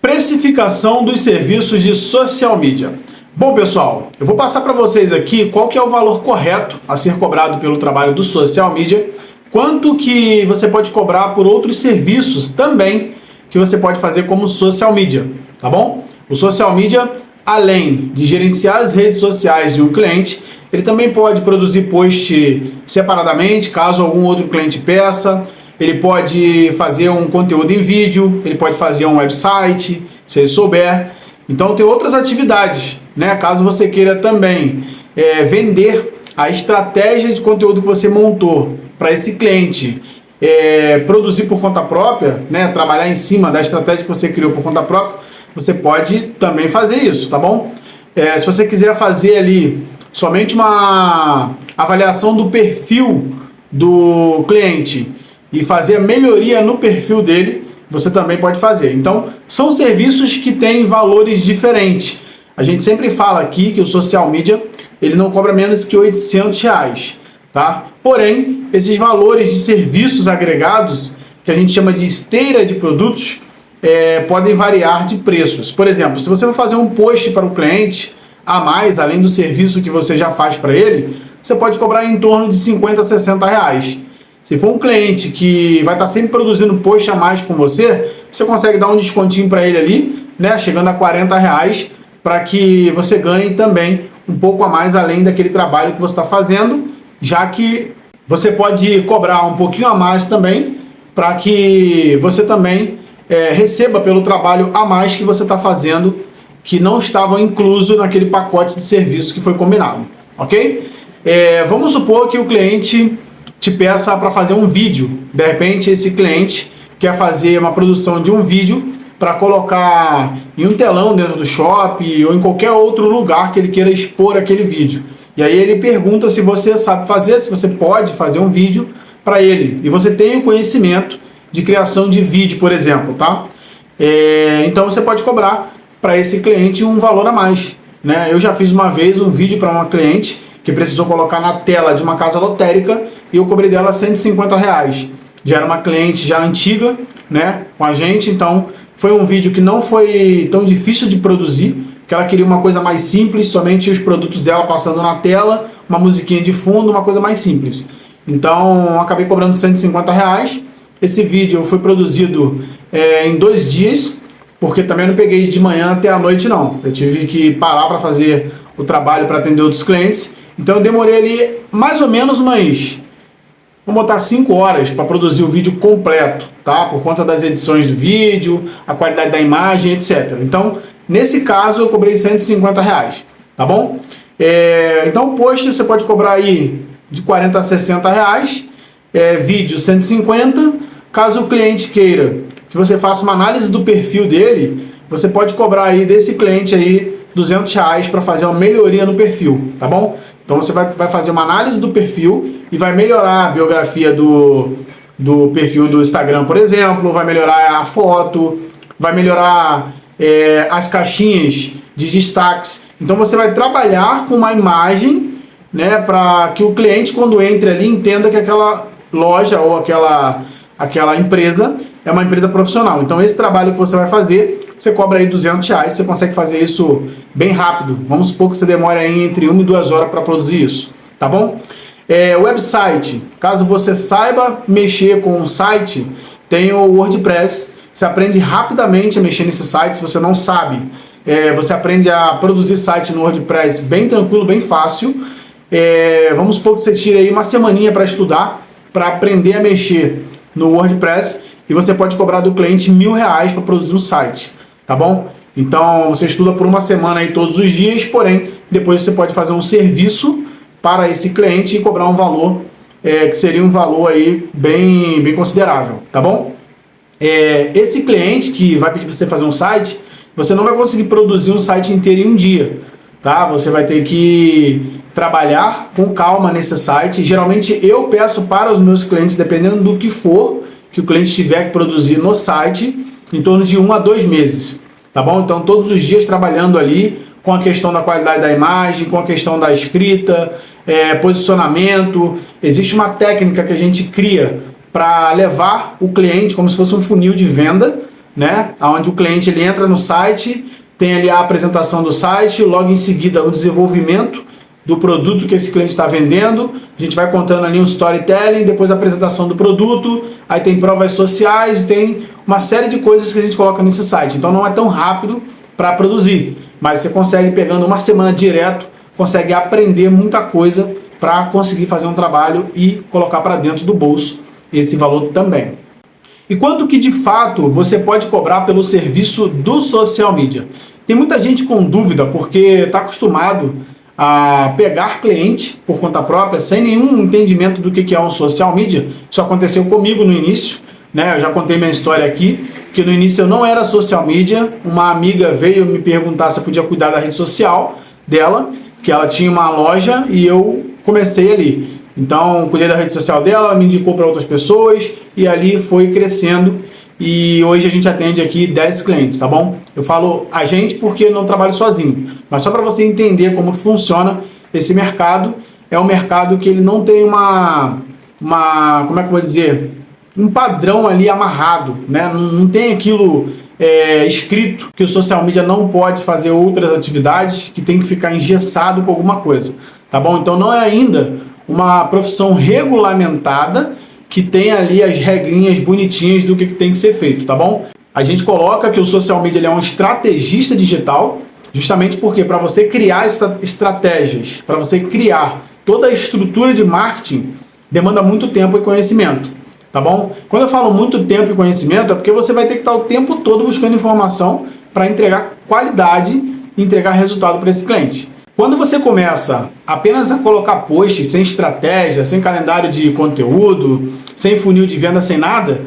Precificação dos serviços de social media. Bom, pessoal, eu vou passar para vocês aqui qual que é o valor correto a ser cobrado pelo trabalho do social media, quanto que você pode cobrar por outros serviços também que você pode fazer como social media, tá bom? O social media, além de gerenciar as redes sociais de um cliente, ele também pode produzir post separadamente, caso algum outro cliente peça. Ele pode fazer um conteúdo em vídeo, ele pode fazer um website, se ele souber. Então tem outras atividades, né? Caso você queira também vender a estratégia de conteúdo que você montou para esse cliente, produzir por conta própria, né? Trabalhar em cima da estratégia que você criou por conta própria, você pode também fazer isso, tá bom? Se você quiser fazer ali somente uma avaliação do perfil do cliente e fazer a melhoria no perfil dele, você também pode fazer. Então, são serviços que têm valores diferentes. A gente sempre fala aqui que o social media ele não cobra menos que R$800, tá? Porém, esses valores de serviços agregados, que a gente chama de esteira de produtos, podem variar de preços. Por exemplo, se você for fazer um post para o cliente a mais, além do serviço que você já faz para ele, você pode cobrar em torno de R$50 a R$60. Se for um cliente que vai estar sempre produzindo post a mais com você, você consegue dar um descontinho para ele ali, né, chegando a R$40, para que você ganhe também um pouco a mais além daquele trabalho que você está fazendo, já que você pode cobrar um pouquinho a mais também, para que você também receba pelo trabalho a mais que você está fazendo, que não estavam incluso naquele pacote de serviço que foi combinado, ok? Vamos supor que o cliente te peça para fazer um vídeo. De repente esse cliente quer fazer uma produção de um vídeo para colocar em um telão dentro do shopping ou em qualquer outro lugar que ele queira expor aquele vídeo. E aí ele pergunta se você sabe fazer, se você pode fazer um vídeo para ele. E você tem o conhecimento de criação de vídeo, por exemplo, tá? Então você pode cobrar para esse cliente um valor a mais, né? Eu já fiz uma vez um vídeo para uma cliente que precisou colocar na tela de uma casa lotérica e eu cobrei dela R$150. Já era uma cliente já antiga, né, com a gente, então foi um vídeo que não foi tão difícil de produzir, que ela queria uma coisa mais simples, somente os produtos dela passando na tela, uma musiquinha de fundo, uma coisa mais simples. Então eu acabei cobrando R$150. Esse vídeo foi produzido em 2 dias, porque também não peguei de manhã até a noite não. Eu tive que parar para fazer o trabalho para atender outros clientes. Então eu demorei ali mais ou menos vamos botar 5 horas para produzir o vídeo completo, tá? Por conta das edições do vídeo, a qualidade da imagem, etc. Então, nesse caso, eu cobrei R$150, tá bom? Então, o post você pode cobrar aí de R$40 a R$60, vídeo 150. Caso o cliente queira que você faça uma análise do perfil dele, você pode cobrar aí desse cliente aí R$200 para fazer uma melhoria no perfil, tá bom? Então você vai fazer uma análise do perfil e vai melhorar a biografia do perfil do Instagram, por exemplo, vai melhorar a foto, vai melhorar as caixinhas de destaques. Então você vai trabalhar com uma imagem, né, para que o cliente, quando entre ali, entenda que aquela loja ou aquela empresa é uma empresa profissional. Então esse trabalho que você vai fazer, você cobra aí R$200, você consegue fazer isso bem rápido. Vamos supor que você demore aí entre 1 e 2 horas para produzir isso, tá bom? Website, caso você saiba mexer com um site, tem o WordPress, você aprende rapidamente a mexer nesse site. Se você não sabe, você aprende a produzir site no WordPress bem tranquilo, bem fácil. Vamos supor que você tire aí uma semaninha para estudar, para aprender a mexer no WordPress, e você pode cobrar do cliente R$1.000 para produzir um site, tá bom? Então você estuda por uma semana aí todos os dias, porém depois você pode fazer um serviço para esse cliente e cobrar um valor que seria um valor aí bem considerável, tá bom? Esse cliente que vai pedir para você fazer um site, você não vai conseguir produzir um site inteiro em um dia, tá? Você vai ter que trabalhar com calma nesse site. Geralmente eu peço para os meus clientes, dependendo do que for que o cliente tiver que produzir no site, em torno de 1 a 2 meses, tá bom? Então todos os dias trabalhando ali com a questão da qualidade da imagem, com a questão da escrita, posicionamento. Existe uma técnica que a gente cria para levar o cliente como se fosse um funil de venda, né? Onde o cliente ele entra no site, tem ali a apresentação do site, logo em seguida o desenvolvimento do produto que esse cliente está vendendo. A gente vai contando ali um storytelling, depois a apresentação do produto, aí tem provas sociais, tem uma série de coisas que a gente coloca nesse site. Então não é tão rápido para produzir, mas você consegue, pegando uma semana direto, consegue aprender muita coisa para conseguir fazer um trabalho e colocar para dentro do bolso esse valor também. E quanto que de fato você pode cobrar pelo serviço do social media? Tem muita gente com dúvida porque está acostumado a pegar cliente por conta própria sem nenhum entendimento do que é um social media. Isso aconteceu comigo no início, né? Eu já contei minha história aqui, que no início eu não era social media. Uma amiga veio me perguntar se eu podia cuidar da rede social dela, que ela tinha uma loja, e eu comecei ali. Então, cuidei da rede social dela, ela me indicou para outras pessoas e ali foi crescendo. E hoje a gente atende aqui 10 clientes, tá bom? Eu falo a gente porque eu não trabalho sozinho, mas só para você entender como que funciona esse mercado. É um mercado que ele não tem como é que eu vou dizer? Um padrão ali amarrado, né? Não tem aquilo escrito que o social media não pode fazer outras atividades, que tem que ficar engessado com alguma coisa, tá bom? Então não é ainda uma profissão regulamentada que tem ali as regrinhas bonitinhas do que tem que ser feito, tá bom? A gente coloca que o social media ele é um estrategista digital, justamente porque para você criar estratégias, para você criar toda a estrutura de marketing, demanda muito tempo e conhecimento, tá bom? Quando eu falo muito tempo e conhecimento, é porque você vai ter que estar o tempo todo buscando informação para entregar qualidade e entregar resultado para esse cliente. Quando você começa apenas a colocar posts sem estratégia, sem calendário de conteúdo, sem funil de venda, sem nada,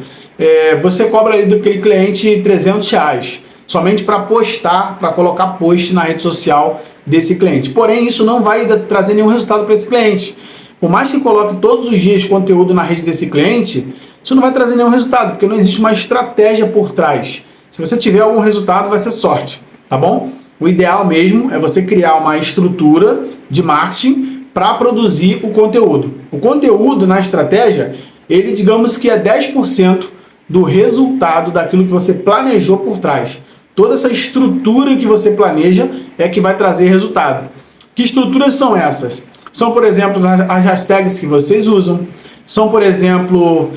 você cobra ali daquele cliente R$300 somente para postar, para colocar post na rede social desse cliente. Porém, isso não vai trazer nenhum resultado para esse cliente. Por mais que coloque todos os dias conteúdo na rede desse cliente, isso não vai trazer nenhum resultado, porque não existe uma estratégia por trás. Se você tiver algum resultado, vai ser sorte, tá bom? O ideal mesmo é você criar uma estrutura de marketing para produzir o conteúdo. O conteúdo na estratégia, ele digamos que é 10% do resultado daquilo que você planejou por trás. Toda essa estrutura que você planeja é que vai trazer resultado. Que estruturas são essas? São, por exemplo, as hashtags que vocês usam. São, por exemplo,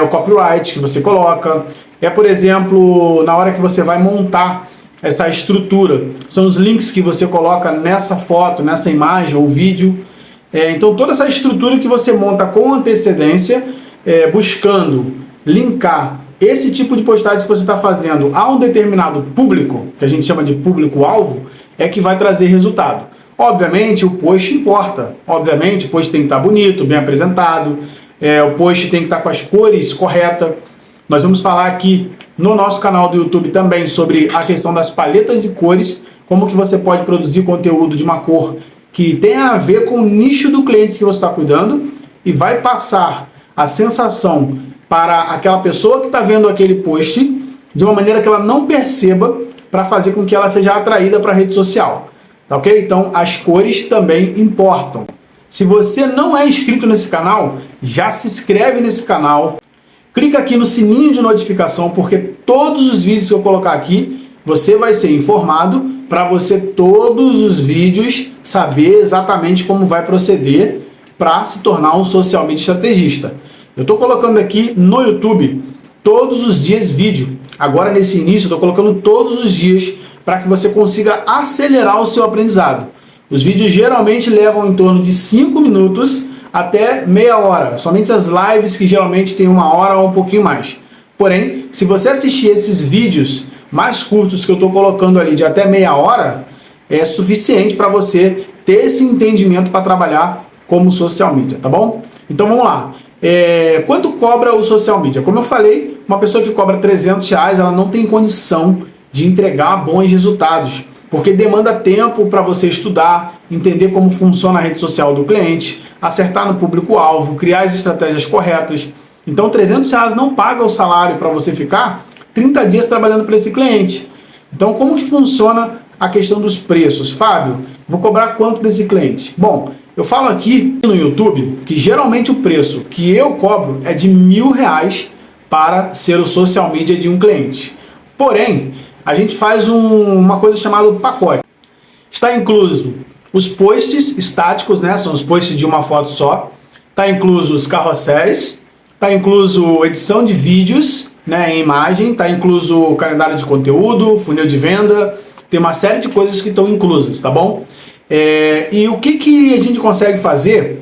o copyright que você coloca. Por exemplo, na hora que você vai montar essa estrutura. São os links que você coloca nessa foto, nessa imagem ou vídeo. Então, toda essa estrutura que você monta com antecedência, buscando linkar esse tipo de postagem que você está fazendo a um determinado público, que a gente chama de público-alvo, é que vai trazer resultado. Obviamente, o post importa. Obviamente, o post tem que estar bonito, bem apresentado. O post tem que estar com as cores corretas. Nós vamos falar aqui no nosso canal do YouTube também sobre a questão das paletas de cores, como que você pode produzir conteúdo de uma cor que tenha a ver com o nicho do cliente que você está cuidando e vai passar a sensação para aquela pessoa que está vendo aquele post de uma maneira que ela não perceba, para fazer com que ela seja atraída para a rede social. Tá ok? Então as cores também importam. Se você não é inscrito nesse canal, já se inscreve nesse canal. Clica aqui no sininho de notificação, porque todos os vídeos que eu colocar aqui, você vai ser informado para você, todos os vídeos, saber exatamente como vai proceder para se tornar um social media estrategista. Eu estou colocando aqui no YouTube todos os dias vídeo. Agora nesse início eu estou colocando todos os dias para que você consiga acelerar o seu aprendizado. Os vídeos geralmente levam em torno de 5 minutos até meia hora, somente as lives que geralmente tem 1 hora ou um pouquinho mais. Porém, se você assistir esses vídeos mais curtos que eu estou colocando ali de até meia hora, é suficiente para você ter esse entendimento para trabalhar como social media, tá bom? Então vamos lá. Quanto cobra o social media? Como eu falei, uma pessoa que cobra R$300, ela não tem condição de entregar bons resultados, porque demanda tempo para você estudar, entender como funciona a rede social do cliente, acertar no público-alvo, criar as estratégias corretas. Então, R$300 não paga o salário para você ficar 30 dias trabalhando para esse cliente. Então, como que funciona a questão dos preços? Fábio, vou cobrar quanto desse cliente? Bom, eu falo aqui no YouTube que geralmente o preço que eu cobro é de R$1.000 para ser o social media de um cliente. Porém, a gente faz uma coisa chamada pacote. Está incluso os posts estáticos, né? São os posts de uma foto só. Está incluso os carrosséis. Está incluso edição de vídeos, né, em imagem. Está incluso o calendário de conteúdo, funil de venda. Tem uma série de coisas que estão inclusas, tá bom? E o que a gente consegue fazer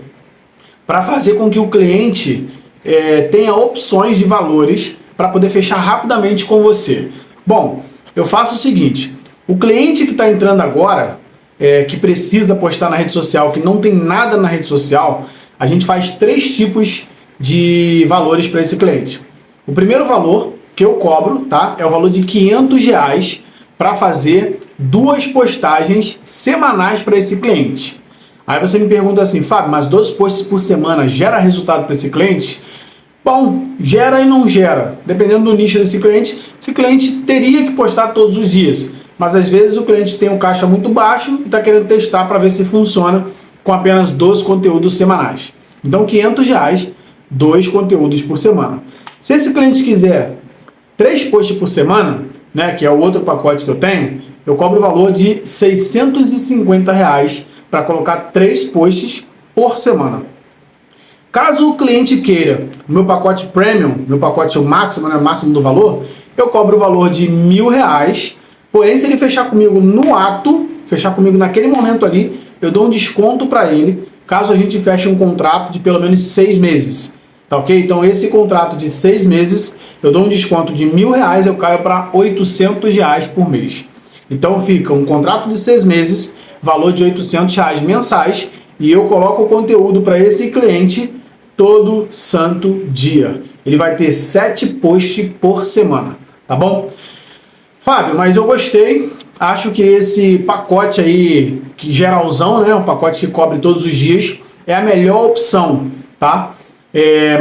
para fazer com que o cliente tenha opções de valores para poder fechar rapidamente com você? Bom, eu faço o seguinte: o cliente que está entrando agora, que precisa postar na rede social, que não tem nada na rede social, a gente faz 3 tipos de valores para esse cliente. O primeiro valor que eu cobro, tá, é o valor de R$500 para fazer 2 postagens semanais para esse cliente. Aí você me pergunta assim: Fábio, mas 2 posts por semana gera resultado para esse cliente? Bom, gera e não gera. Dependendo do nicho desse cliente, esse cliente teria que postar todos os dias. Mas às vezes o cliente tem um caixa muito baixo e está querendo testar para ver se funciona com apenas 2 conteúdos semanais. Então, R$500, 2 conteúdos por semana. Se esse cliente quiser 3 posts por semana, né, que é o outro pacote que eu cobro o valor de R$650 para colocar 3 posts por semana. Caso o cliente queira o meu pacote premium, meu pacote o máximo, né, máximo do valor, eu cobro o valor de R$1.000. Porém, se ele fechar comigo no ato, fechar comigo naquele momento ali, eu dou um desconto para ele, caso a gente feche um contrato de pelo menos 6 meses. Tá ok? Então esse contrato de 6 meses, eu dou um desconto de R$1.000, eu caio para R$800 por mês. Então fica um contrato de 6 meses, valor de R$800 mensais, e eu coloco o conteúdo para esse cliente todo santo dia. Ele vai ter 7 posts por semana, tá bom? Fábio, mas eu gostei, acho que esse pacote aí, que geralzão, né, um pacote que cobre todos os dias, é a melhor opção, tá?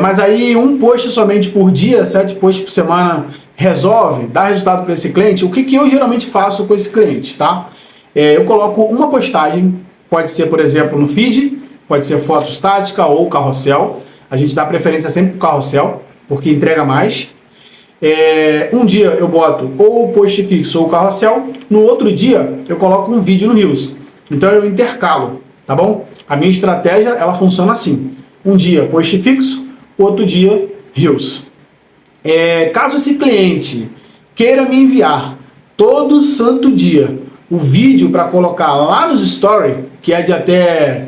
Mas aí um post somente por dia, 7 posts por semana, resolve, dá resultado para esse cliente? O que eu geralmente faço com esse cliente, tá? Eu coloco uma postagem, pode ser, por exemplo, no feed, pode ser foto estática ou carrossel. A gente dá preferência sempre para o carrossel, porque entrega mais. Um dia eu boto ou o post fixo ou o carrossel, no outro dia eu coloco um vídeo no Reels. Então eu intercalo, tá bom? A minha estratégia, ela funciona assim: um dia post fixo, outro dia Reels. Caso esse cliente queira me enviar todo santo dia o vídeo para colocar lá nos stories, que é de até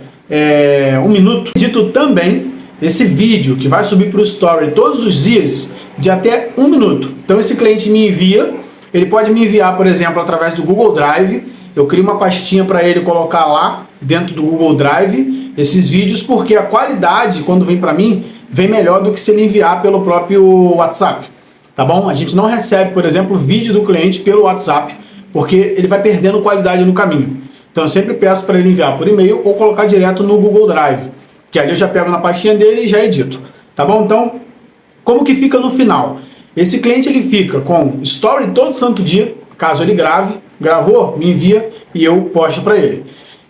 1 minuto, dito também esse vídeo que vai subir para o story todos os dias, de até 1 minuto. Então esse cliente me envia, ele pode me enviar, por exemplo, através do Google Drive. Eu crio uma pastinha para ele colocar lá dentro do Google Drive esses vídeos, porque a qualidade, quando vem para mim, vem melhor do que se ele enviar pelo próprio WhatsApp, tá bom? A gente não recebe, por exemplo, vídeo do cliente pelo WhatsApp, porque ele vai perdendo qualidade no caminho. Então eu sempre peço para ele enviar por e-mail ou colocar direto no Google Drive, que ali eu já pego na pastinha dele e já edito, tá bom? Então, como que fica no final? Esse cliente ele fica com story todo santo dia, caso ele grave, gravou, me envia e eu posto para ele.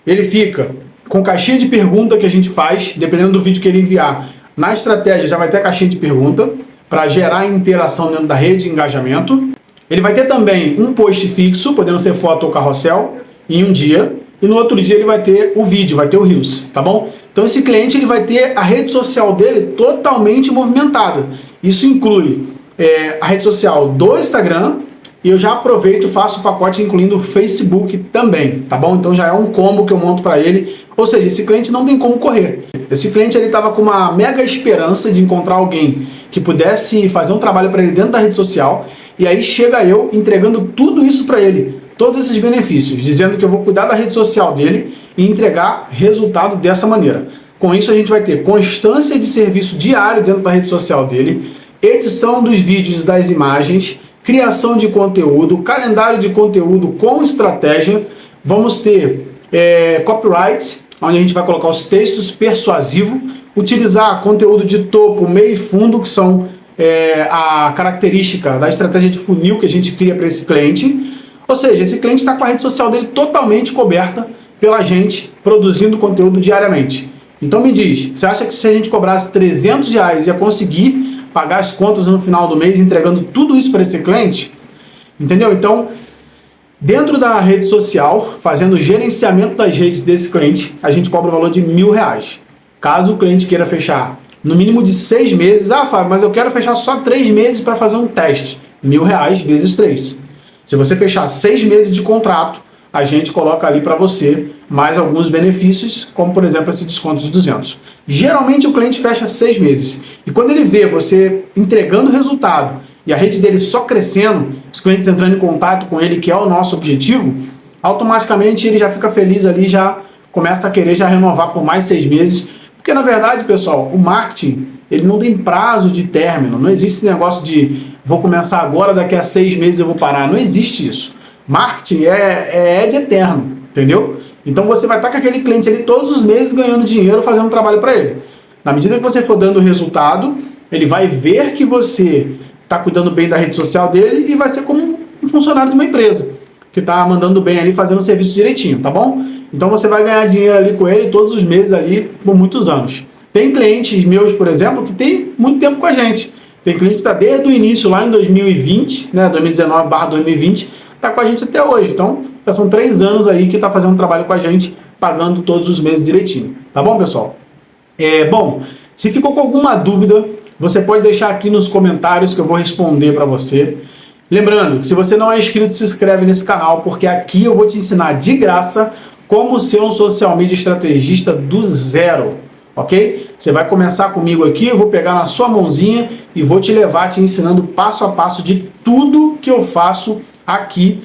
Ele fica com caixinha de pergunta que a gente faz, dependendo do vídeo que ele enviar. Na estratégia já vai ter caixinha de pergunta para gerar interação dentro da rede de engajamento. Ele vai ter também um post fixo, podendo ser foto ou carrossel, em um dia. E no outro dia ele vai ter o vídeo, vai ter o Reels, tá bom? Então esse cliente ele vai ter a rede social dele totalmente movimentada. Isso inclui a rede social do Instagram, e eu já aproveito e faço o pacote incluindo o Facebook também, tá bom? Então já é um combo que eu monto para ele. Ou seja, esse cliente não tem como correr. Esse cliente ele estava com uma mega esperança de encontrar alguém que pudesse fazer um trabalho para ele dentro da rede social, e aí chega eu entregando tudo isso para ele, todos esses benefícios, dizendo que eu vou cuidar da rede social dele e entregar resultado dessa maneira. Com isso a gente vai ter constância de serviço diário dentro da rede social dele, edição dos vídeos e das imagens, criação de conteúdo, calendário de conteúdo com estratégia. Vamos ter copyright, onde a gente vai colocar os textos persuasivos, utilizar conteúdo de topo, meio e fundo, que são a característica da estratégia de funil que a gente cria para esse cliente. Ou seja, esse cliente está com a rede social dele totalmente coberta pela gente, produzindo conteúdo diariamente. Então me diz, você acha que se a gente cobrasse R$300 ia conseguir pagar as contas no final do mês entregando tudo isso para esse cliente? Entendeu? Então, dentro da rede social, fazendo o gerenciamento das redes desse cliente, a gente cobra o valor de R$1.000. Caso o cliente queira fechar no mínimo de 6 meses, Fábio, mas eu quero fechar só 3 meses para fazer um teste. R$1.000 vezes 3. Se você fechar 6 meses de contrato, a gente coloca ali para você mais alguns benefícios, como por exemplo esse desconto de 200. Geralmente o cliente fecha 6 meses. E quando ele vê você entregando resultado e a rede dele só crescendo, os clientes entrando em contato com ele, que é o nosso objetivo, automaticamente ele já fica feliz ali, já começa a querer já renovar por mais 6 meses. Porque na verdade, pessoal, o marketing ele não tem prazo de término. Não existe esse negócio de vou começar agora, daqui a 6 meses eu vou parar. Não existe isso. Marketing é de eterno, entendeu? Então você vai estar com aquele cliente ali todos os meses ganhando dinheiro, fazendo trabalho para ele. Na medida que você for dando resultado, ele vai ver que você está cuidando bem da rede social dele e vai ser como um funcionário de uma empresa, que está mandando bem ali, fazendo o serviço direitinho, tá bom? Então você vai ganhar dinheiro ali com ele todos os meses ali por muitos anos. Tem clientes meus, por exemplo, que tem muito tempo com a gente. Tem cliente que está desde o início, lá em 2020, né, 2019/2020, está com a gente até hoje. Então, já são 3 anos aí que está fazendo trabalho com a gente, pagando todos os meses direitinho. Tá bom, pessoal? Bom, se ficou com alguma dúvida, você pode deixar aqui nos comentários que eu vou responder para você. Lembrando que se você não é inscrito, se inscreve nesse canal, porque aqui eu vou te ensinar de graça como ser um social media estrategista do zero, ok? Você vai começar comigo aqui, eu vou pegar na sua mãozinha e vou te levar te ensinando passo a passo de tudo que eu faço aqui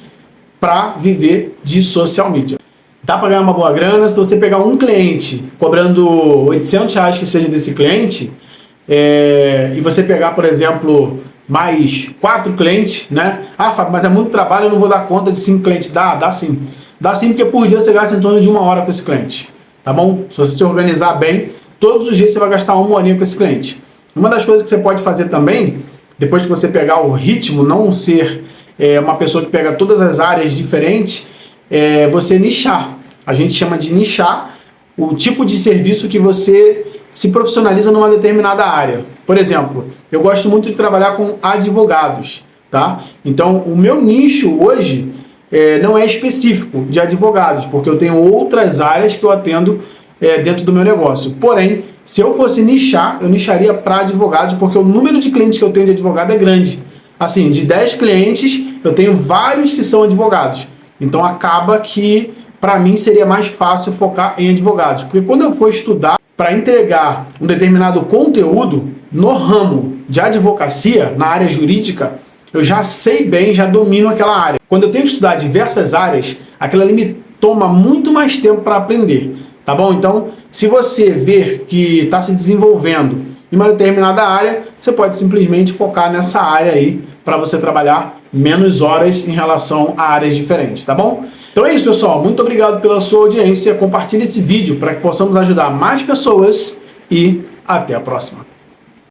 para viver de social media. Dá para ganhar uma boa grana se você pegar um cliente cobrando R$800 que seja desse cliente, e você pegar, por exemplo, mais 4 clientes, né? Fábio, mas é muito trabalho, eu não vou dar conta de 5 clientes. Dá sim. Dá sim, porque por dia você gasta em torno de 1 hora com esse cliente. Tá bom? Se você se organizar bem, todos os dias você vai gastar 1 horinha com esse cliente. Uma das coisas que você pode fazer também, depois que você pegar o ritmo, não ser uma pessoa que pega todas as áreas diferentes, é você nichar. A gente chama de nichar o tipo de serviço que você se profissionaliza numa determinada área. Por exemplo, eu gosto muito de trabalhar com advogados, tá? Então, o meu nicho hoje não é específico de advogados, porque eu tenho outras áreas que eu atendo dentro do meu negócio. Porém, se eu fosse nichar, eu nicharia para advogados, porque o número de clientes que eu tenho de advogado é grande. Assim, de 10 clientes, eu tenho vários que são advogados. Então, acaba que, para mim, seria mais fácil focar em advogados. Porque quando eu for estudar para entregar um determinado conteúdo no ramo de advocacia, na área jurídica, eu já sei bem, já domino aquela área. Quando eu tenho que estudar diversas áreas, aquilo ali me toma muito mais tempo para aprender, tá bom? Então, se você ver que está se desenvolvendo em uma determinada área, você pode simplesmente focar nessa área aí para você trabalhar menos horas em relação a áreas diferentes, tá bom? Então é isso, pessoal. Muito obrigado pela sua audiência. Compartilhe esse vídeo para que possamos ajudar mais pessoas e até a próxima.